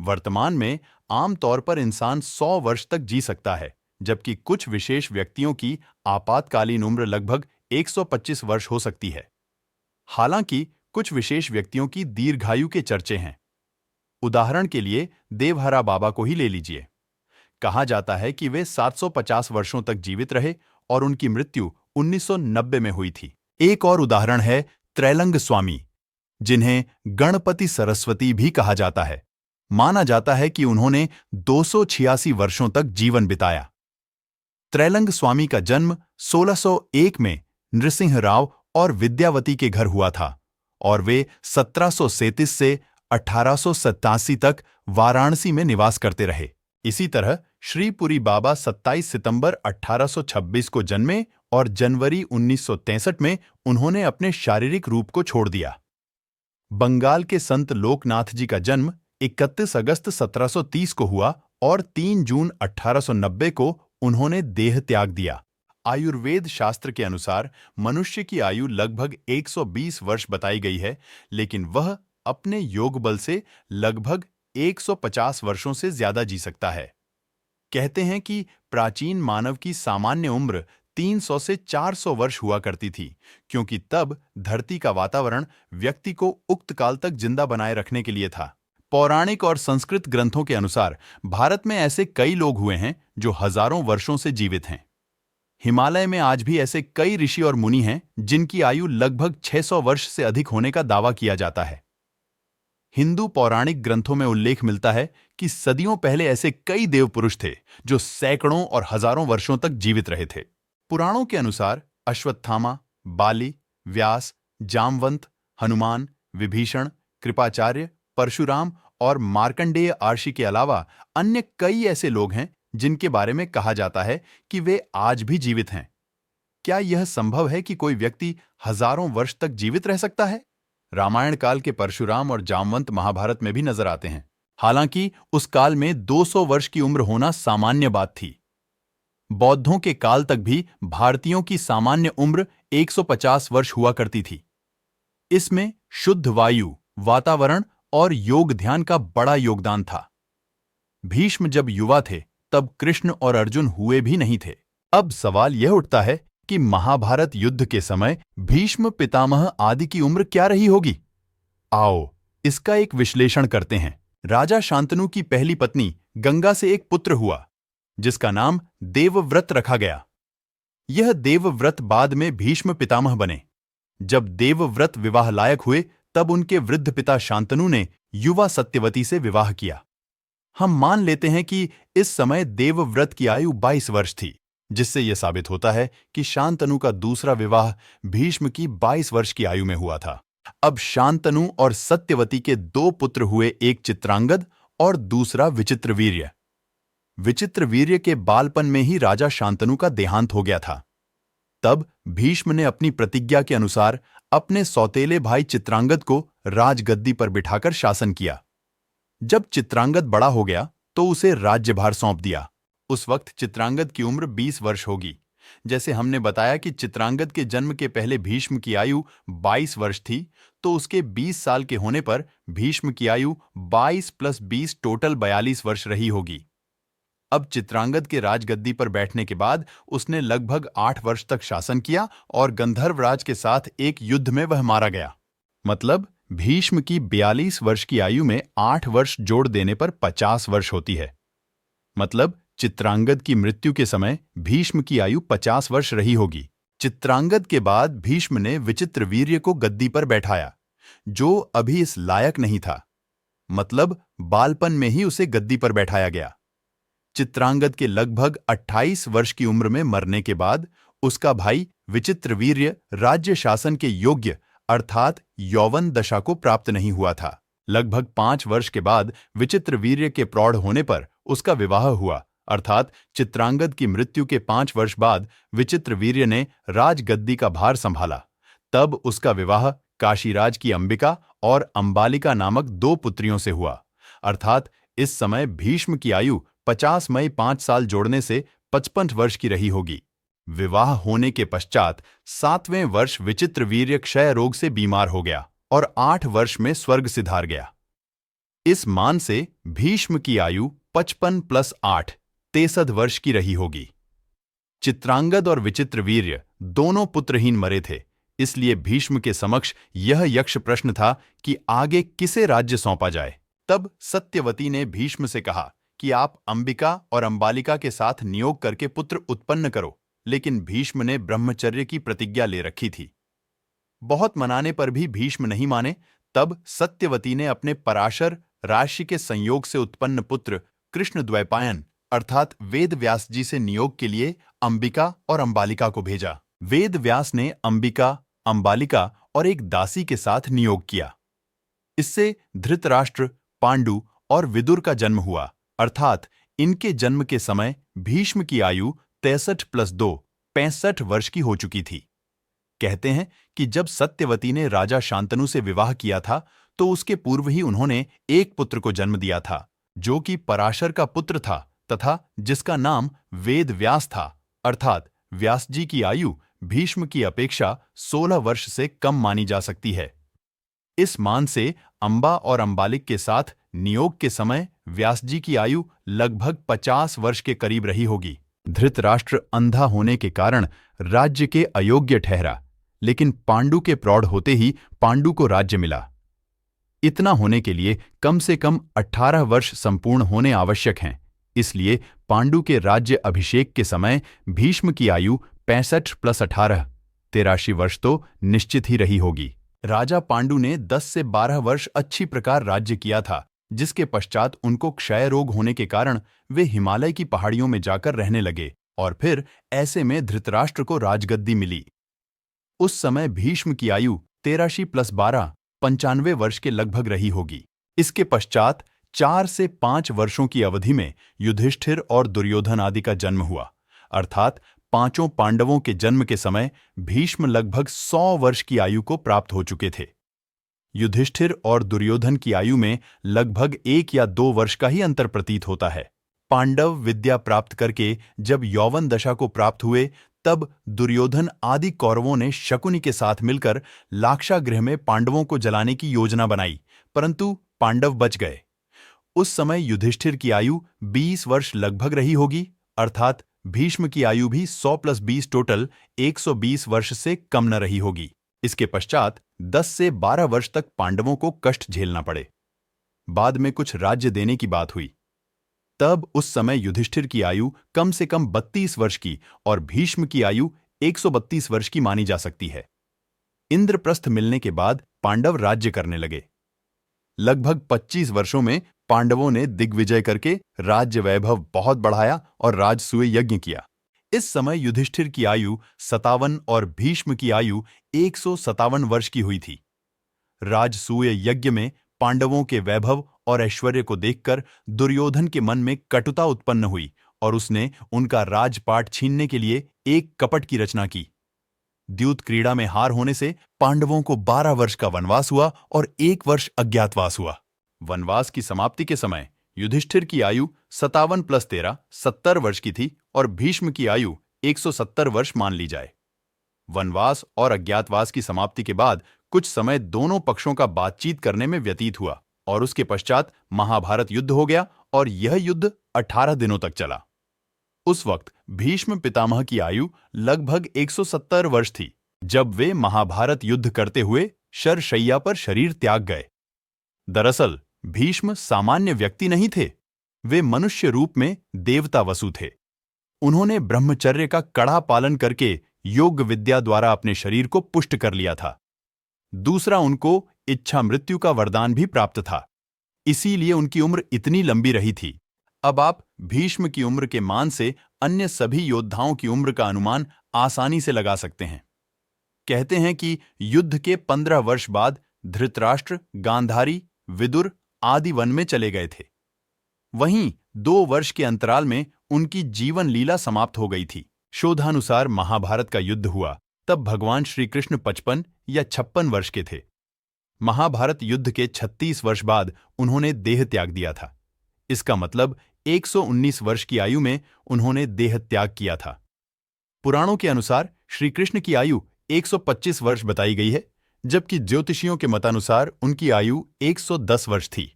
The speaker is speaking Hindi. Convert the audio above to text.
वर्तमान में आमतौर पर इंसान 100 वर्ष तक जी सकता है, जबकि कुछ विशेष व्यक्तियों की आपातकालीन उम्र लगभग 125 वर्ष हो सकती है। हालांकि कुछ विशेष व्यक्तियों की दीर्घायु के चर्चे हैं। उदाहरण के लिए देवहरा बाबा को ही ले लीजिए। कहा जाता है कि वे 750 वर्षों तक जीवित रहे और उनकी मृत्यु 1990 में हुई थी। एक और उदाहरण है त्रैलंग स्वामी, जिन्हें गणपति सरस्वती भी कहा जाता है। माना जाता है कि उन्होंने 286 वर्षों तक जीवन बिताया। त्रैलंग स्वामी का जन्म 1601 में नृसिंह राव और विद्यावती के घर हुआ था और वे 1737 से 1887 तक वाराणसी में निवास करते रहे। इसी तरह श्रीपुरी बाबा 27 सितंबर 1826 को जन्मे और जनवरी 1963 में उन्होंने अपने शारीरिक रूप को छोड़ दिया। बंगाल के संत लोकनाथ जी का जन्म 31 अगस्त 1730 को हुआ और 3 जून 1890 को उन्होंने देह त्याग दिया। आयुर्वेद शास्त्र के अनुसार मनुष्य की आयु लगभग 120 वर्ष बताई गई है, लेकिन वह अपने योग बल से लगभग 150 वर्षों से ज्यादा जी सकता है। कहते हैं कि प्राचीन मानव की सामान्य उम्र 300 से 400 वर्ष हुआ करती थी, क्योंकि तब धरती का वातावरण व्यक्ति को उक्त काल तक जिंदा बनाए रखने के लिए था। पौराणिक और संस्कृत ग्रंथों के अनुसार भारत में ऐसे कई लोग हुए हैं जो हजारों वर्षों से जीवित हैं। हिमालय में आज भी ऐसे कई ऋषि और मुनि हैं जिनकी आयु लगभग 600 वर्ष से अधिक होने का दावा किया जाता है। हिंदू पौराणिक ग्रंथों में उल्लेख मिलता है कि सदियों पहले ऐसे कई देव पुरुष थे जो सैकड़ों और हजारों वर्षों तक जीवित रहे थे। पुराणों के अनुसार अश्वत्थामा, बाली, व्यास, जामवंत, हनुमान, विभीषण, कृपाचार्य, परशुराम और मार्कंडेय आर्षि के अलावा अन्य कई ऐसे लोग हैं जिनके बारे में कहा जाता है कि वे आज भी जीवित हैं। क्या यह संभव है कि कोई व्यक्ति हजारों वर्ष तक जीवित रह सकता है? रामायण काल के परशुराम और जामवंत महाभारत में भी नजर आते हैं। हालांकि उस काल में 200 वर्ष की उम्र होना सामान्य बात थी। बौद्धों के काल तक भी भारतीयों की सामान्य उम्र 150 वर्ष हुआ करती थी। इसमें शुद्ध वायु, वातावरण और योग ध्यान का बड़ा योगदान था। भीष्म जब युवा थे तब कृष्ण और अर्जुन हुए भी नहीं थे। अब सवाल यह उठता है कि महाभारत युद्ध के समय भीष्म पितामह आदि की उम्र क्या रही होगी? आओ इसका एक विश्लेषण करते हैं। राजा शांतनु की पहली पत्नी गंगा से एक पुत्र हुआ, जिसका नाम देवव्रत रखा गया। यह देवव्रत बाद में भीष्म पितामह बने। जब देवव्रत विवाह लायक हुए तब उनके वृद्ध पिता शांतनु ने युवा सत्यवती से विवाह किया। हम मान लेते हैं कि इस समय देवव्रत की आयु 22 वर्ष थी, जिससे यह साबित होता है कि शांतनु का दूसरा विवाह भीष्म की 22 वर्ष की आयु में हुआ था। अब शांतनु और सत्यवती के 2 पुत्र हुए, एक चित्रांगद और दूसरा विचित्रवीर्य। विचित्रवीर्य के बालपन में ही राजा शांतनु का देहांत हो गया था। तब भीष्म ने अपनी प्रतिज्ञा के अनुसार अपने सौतेले भाई चित्रांगद को राजगद्दी पर बिठाकर शासन किया। जब चित्रांगद बड़ा हो गया तो उसे राज्यभार सौंप दिया। उस वक्त चित्रांगद की उम्र 20 वर्ष होगी। जैसे हमने बताया कि चित्रांगद के जन्म के पहले भीष्म की आयु 22 वर्ष थी, तो उसके 20 साल के होने पर भीष्म की आयु 22 + 20 टोटल 42 वर्ष रही होगी। अब चित्रांगद के राजगद्दी पर बैठने के बाद उसने लगभग 8 वर्ष तक शासन किया और गंधर्वराज के साथ एक युद्ध में वह मारा गया। मतलब भीष्म की 42 वर्ष की आयु में 8 वर्ष जोड़ देने पर 50 वर्ष होती है। मतलब चित्रांगद की मृत्यु के समय भीष्म की आयु 50 वर्ष रही होगी। चित्रांगद के बाद भीष्म ने विचित्रवीर्य को गद्दी पर बैठाया, जो अभी इस लायक नहीं था। मतलब बालपन में ही उसे गद्दी पर बैठाया गया। चित्रांगद के लगभग 28 वर्ष की उम्र में मरने के बाद उसका भाई विचित्रवीर्य राज्य शासन के योग्य अर्थात यौवन दशा को प्राप्त नहीं हुआ था। लगभग 5 वर्ष के बाद विचित्रवीर्य के प्रौढ़ होने पर उसका विवाह हुआ, अर्थात चित्रांगद की मृत्यु के 5 वर्ष बाद विचित्रवीर्य ने राजगद्दी का भार संभाला। तब उसका विवाह काशीराज की अंबिका और अंबालिका नामक 2 पुत्रियों से हुआ। अर्थात इस समय भीष्म की आयु 50 में 5 साल जोड़ने से 55 वर्ष की रही होगी। विवाह होने के पश्चात 7वें वर्ष विचित्रवीर्य क्षय रोग से बीमार हो गया और 8 वर्ष में स्वर्ग सिधार गया। इस मान से भीष्म की आयु 55 + 8 63 वर्ष की रही होगी। चित्रांगद और विचित्रवीर्य दोनों पुत्रहीन मरे थे, इसलिए भीष्म के समक्ष यह यक्ष प्रश्न था कि आगे किसे राज्य सौंपा जाए। तब सत्यवती ने भीष्म से कहा कि आप अंबिका और अंबालिका के साथ नियोग करके पुत्र उत्पन्न करो, लेकिन भीष्म ने ब्रह्मचर्य की प्रतिज्ञा ले रखी थी। बहुत मनाने पर भी भीष्म नहीं माने। तब सत्यवती ने अपने पराशर राशि के संयोग से उत्पन्न पुत्र कृष्णद्वैपायन अर्थात वेद व्यास जी से नियोग के लिए अंबिका और अंबालिका को भेजा। वेद व्यास ने अंबिका, अंबालिका और एक दासी के साथ नियोग किया। इससे धृतराष्ट्र, पांडु और विदुर का जन्म हुआ, अर्थात इनके जन्म के समय भीष्म की आयु 63 + 2 65 वर्ष की हो चुकी थी। कहते हैं कि जब सत्यवती ने राजा शांतनु से विवाह किया था तो उसके पूर्व ही उन्होंने एक पुत्र को जन्म दिया था, जो कि पराशर का पुत्र था तथा जिसका नाम वेद व्यास था, अर्थात व्यास जी की आयु भीष्म की अपेक्षा 16 वर्ष से कम मानी जा सकती है। इस मान से अंबा और अंबालिक के साथ नियोग के समय व्यास जी की आयु लगभग 50 वर्ष के करीब रही होगी। धृतराष्ट्र अंधा होने के कारण राज्य के अयोग्य ठहरा, लेकिन पांडु के प्रौढ़ होते ही पांडु को राज्य मिला। इतना होने के लिए कम से कम 18 वर्ष संपूर्ण होने आवश्यक हैं, इसलिए पांडु के राज्य अभिषेक के समय भीष्म की आयु 65 + 18 83 वर्ष तो निश्चित ही रही होगी। राजा पांडु ने 10 से 12 वर्ष अच्छी प्रकार राज्य किया था, जिसके पश्चात उनको क्षय रोग होने के कारण वे हिमालय की पहाड़ियों में जाकर रहने लगे और फिर ऐसे में धृतराष्ट्र को राजगद्दी मिली। उस समय भीष्म की आयु 83 + 12 95 वर्ष के लगभग रही होगी। इसके पश्चात 4 से 5 वर्षों की अवधि में युधिष्ठिर और दुर्योधन आदि का जन्म हुआ, अर्थात पांचों पांडवों के जन्म के समय भीष्म लगभग 100 वर्ष की आयु को प्राप्त हो चुके थे। युधिष्ठिर और दुर्योधन की आयु में लगभग 1 या 2 वर्ष का ही अंतर प्रतीत होता है। पांडव विद्या प्राप्त करके जब यौवन दशा को प्राप्त हुए, तब दुर्योधन आदि कौरवों ने शकुनि के साथ मिलकर लाक्षागृह में पांडवों को जलाने की योजना बनाई, परंतु पांडव बच गए। उस समय युधिष्ठिर की आयु 20 वर्ष लगभग रही होगी, अर्थात भीष्म की आयु भी 100 + 20 टोटल 120 वर्ष से कम न रही होगी। इसके पश्चात 10 से 12 वर्ष तक पांडवों को कष्ट झेलना पड़े। बाद में कुछ राज्य देने की बात हुई। तब उस समय युधिष्ठिर की आयु कम से कम 32 वर्ष की और भीष्म की आयु 132 वर्ष की मानी जा सकती है। इंद्रप्रस्थ मिलने के बाद पांडव राज्य करने लगे। लगभग 25 वर्षों में पांडवों ने दिग्विजय करके राज्य वैभव बहुत बढ़ाया और राजसूय यज्ञ किया। इस समय युधिष्ठिर की आयु 57 और भीष्म की आयु 157 वर्ष की हुई थी। राजसूय यज्ञ में पांडवों के वैभव और ऐश्वर्य को देखकर दुर्योधन के मन में कटुता उत्पन्न हुई और उसने उनका राजपाट छीनने के लिए एक कपट की रचना की। द्यूत क्रीड़ा में हार होने से पांडवों को 12 वर्ष का वनवास हुआ और 1 वर्ष अज्ञातवास हुआ। वनवास की समाप्ति के समय युधिष्ठिर की आयु 57 + 13 70 वर्ष की थी और भीष्म की आयु 170 वर्ष मान ली जाए। वनवास और अज्ञातवास की समाप्ति के बाद कुछ समय दोनों पक्षों का बातचीत करने में व्यतीत हुआ और उसके पश्चात महाभारत युद्ध हो गया और यह युद्ध 18 दिनों तक चला। उस वक्त भीष्म पितामह की आयु लगभग 170 वर्ष थी, जब वे महाभारत युद्ध करते हुए शरशैया पर शरीर त्याग गए। दरअसल भीष्म सामान्य व्यक्ति नहीं थे, वे मनुष्य रूप में देवता वसु थे। उन्होंने ब्रह्मचर्य का कड़ा पालन करके योग विद्या द्वारा अपने शरीर को पुष्ट कर लिया था। दूसरा, उनको इच्छा मृत्यु का वरदान भी प्राप्त था, इसीलिए उनकी उम्र इतनी लंबी रही थी। अब आप भीष्म की उम्र के मान से अन्य सभी योद्धाओं की उम्र का अनुमान आसानी से लगा सकते हैं। कहते हैं कि युद्ध के 15 वर्ष बाद धृतराष्ट्र, गांधारी, विदुर आदि वन में चले गए थे। वहीं 2 वर्ष के अंतराल में उनकी जीवन लीला समाप्त हो गई थी। शोधानुसार महाभारत का युद्ध हुआ तब भगवान श्री कृष्ण 55 या 56 वर्ष के थे। महाभारत युद्ध के 36 वर्ष बाद उन्होंने देह त्याग दिया था। इसका मतलब 119 वर्ष की आयु में उन्होंने देह त्याग किया था। पुराणों के अनुसार श्री कृष्ण की आयु 125 वर्ष बताई गई है, जबकि ज्योतिषियों के मतानुसार उनकी आयु 110 वर्ष थी।